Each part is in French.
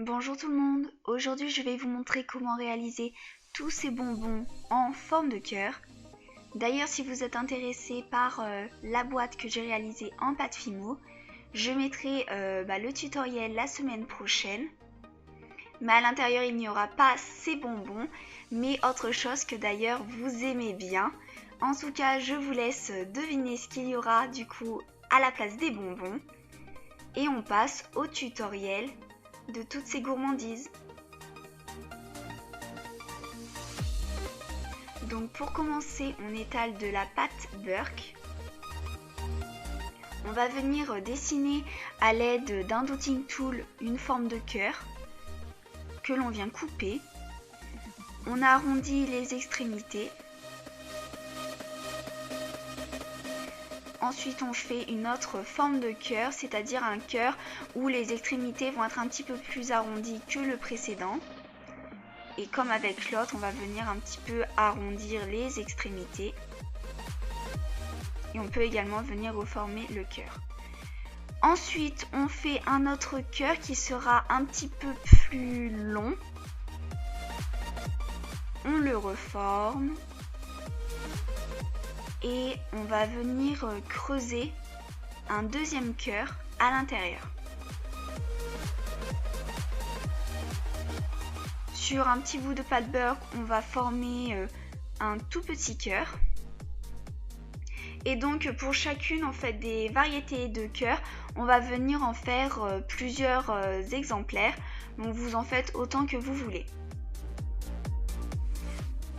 Bonjour tout le monde, aujourd'hui je vais vous montrer comment réaliser tous ces bonbons en forme de cœur. D'ailleurs si vous êtes intéressé par la boîte que j'ai réalisée en pâte Fimo, je mettrai le tutoriel la semaine prochaine. Mais à l'intérieur il n'y aura pas ces bonbons, mais autre chose que d'ailleurs vous aimez bien. En tout cas je vous laisse deviner ce qu'il y aura du coup à la place des bonbons. Et on passe au tutoriel de toutes ces gourmandises. Donc pour commencer, on étale de la pâte Burke. On va venir dessiner à l'aide d'un dotting tool une forme de cœur que l'on vient couper. On arrondit les extrémités. Ensuite, on fait une autre forme de cœur, c'est-à-dire un cœur où les extrémités vont être un petit peu plus arrondies que le précédent. Et comme avec l'autre, on va venir un petit peu arrondir les extrémités. Et on peut également venir reformer le cœur. Ensuite, on fait un autre cœur qui sera un petit peu plus long. On le reforme. Et on va venir creuser un deuxième cœur à l'intérieur. Sur un petit bout de pâte Burke, on va former un tout petit cœur. Et donc pour chacune en fait des variétés de cœurs, on va venir en faire plusieurs exemplaires. Donc vous en faites autant que vous voulez.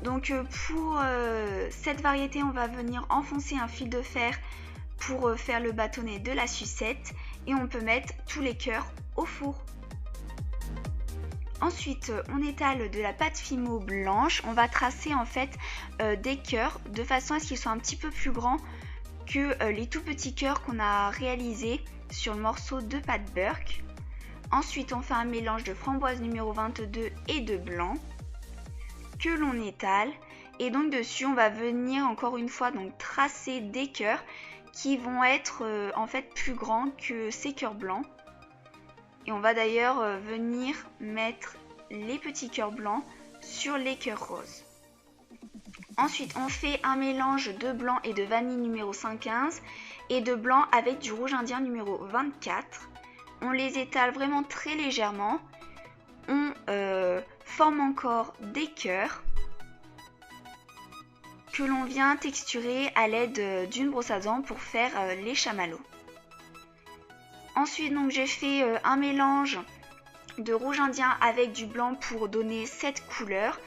Donc pour cette variété, on va venir enfoncer un fil de fer pour faire le bâtonnet de la sucette et on peut mettre tous les cœurs au four. Ensuite, on étale de la pâte Fimo blanche. On va tracer en fait des cœurs de façon à ce qu'ils soient un petit peu plus grands que les tout petits cœurs qu'on a réalisés sur le morceau de pâte Burke. Ensuite, on fait un mélange de framboise numéro 22 et de blanc que l'on étale. Et donc dessus, on va venir encore une fois donc tracer des cœurs qui vont être en fait plus grands que ces cœurs blancs. Et on va d'ailleurs venir mettre les petits cœurs blancs sur les cœurs roses. Ensuite, on fait un mélange de blanc et de vanille numéro 115 et de blanc avec du rouge indien numéro 24. On les étale vraiment très légèrement. On forme encore des cœurs que l'on vient texturer à l'aide d'une brosse à dents pour faire les chamallows. Ensuite, donc j'ai fait un mélange de rouge indien avec du blanc pour donner cette couleur.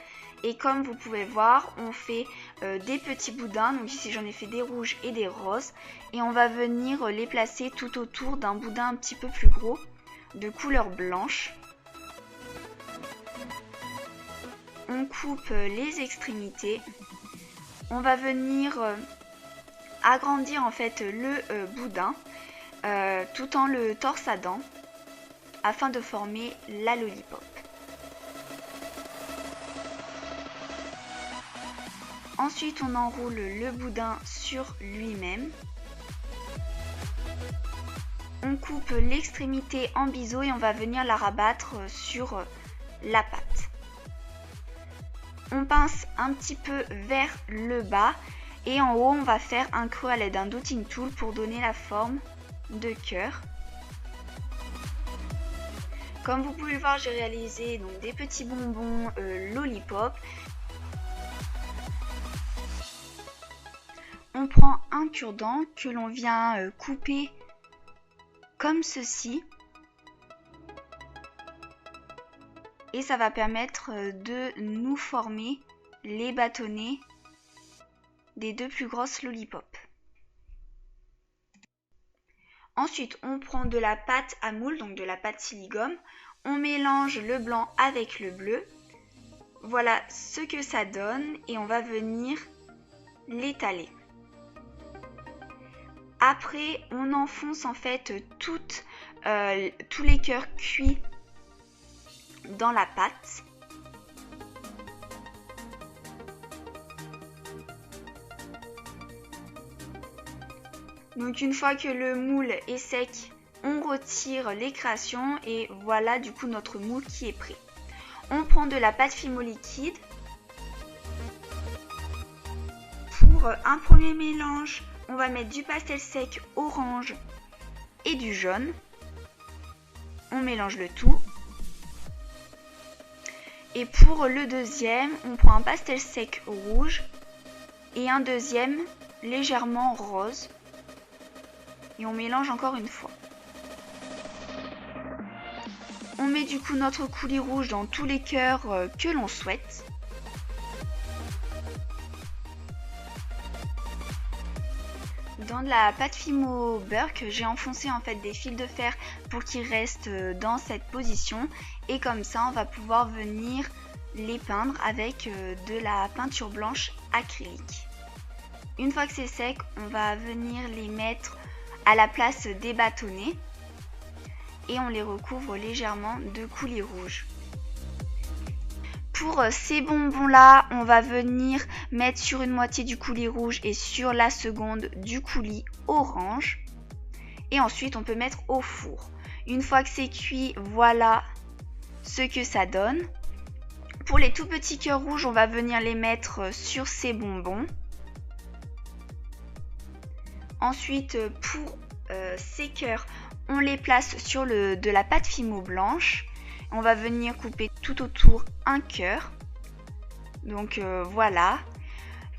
Et comme vous pouvez voir, on fait des petits boudins. Donc ici, j'en ai fait des rouges et des roses. Et on va venir les placer tout autour d'un boudin un petit peu plus gros de couleur blanche. On coupe les extrémités. On va venir agrandir en fait le boudin tout en le torsadant afin de former la lollipop. Ensuite, on enroule le boudin sur lui-même. On coupe l'extrémité en biseau et on va venir la rabattre sur la pâte. On pince un petit peu vers le bas et en haut, on va faire un creux à l'aide d'un dotting tool pour donner la forme de cœur. Comme vous pouvez le voir, j'ai réalisé donc des petits bonbons lollipop. On prend un cure-dent que l'on vient couper comme ceci. Et ça va permettre de nous former les bâtonnets des deux plus grosses lollipops. Ensuite, on prend de la pâte à moule, donc de la pâte silicone. On mélange le blanc avec le bleu. Voilà ce que ça donne et on va venir l'étaler. Après, on enfonce en fait tous les cœurs cuits dans la pâte. Donc une fois que le moule est sec, on retire les créations et voilà du coup notre moule qui est prêt. On prend de la pâte Fimo liquide. Pour un premier mélange, on va mettre du pastel sec orange et du jaune. On mélange le tout. Et pour le deuxième, on prend un pastel sec rouge et un deuxième légèrement rose. Et on mélange encore une fois. On met du coup notre coulis rouge dans tous les cœurs que l'on souhaite. Dans de la pâte Fimo Burke, j'ai enfoncé en fait des fils de fer pour qu'ils restent dans cette position. Et comme ça, on va pouvoir venir les peindre avec de la peinture blanche acrylique. Une fois que c'est sec, on va venir les mettre à la place des bâtonnets. Et on les recouvre légèrement de coulis rouge. Pour ces bonbons là, on va venir mettre sur une moitié du coulis rouge et sur la seconde du coulis orange. Et ensuite on peut mettre au four. Une fois que c'est cuit, voilà ce que ça donne. Pour les tout petits cœurs rouges, on va venir les mettre sur ces bonbons. Ensuite pour ces cœurs, on les place sur de la pâte Fimo blanche. On va venir couper tout autour un cœur. Donc voilà.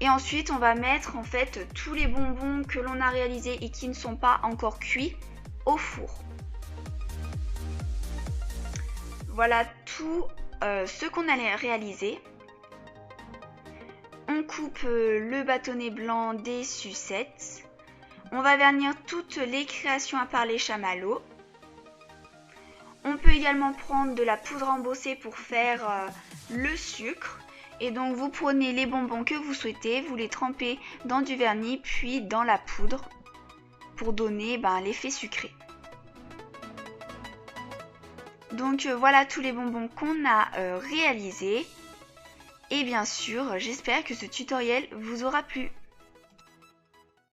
Et ensuite on va mettre en fait tous les bonbons que l'on a réalisés et qui ne sont pas encore cuits au four. Voilà tout ce qu'on allait réaliser. On coupe le bâtonnet blanc des sucettes. On va vernir toutes les créations à part les chamallows. On peut également prendre de la poudre embossée pour faire le sucre. Et donc vous prenez les bonbons que vous souhaitez, vous les trempez dans du vernis puis dans la poudre pour donner l'effet sucré. Donc voilà tous les bonbons qu'on a réalisés. Et bien sûr, j'espère que ce tutoriel vous aura plu.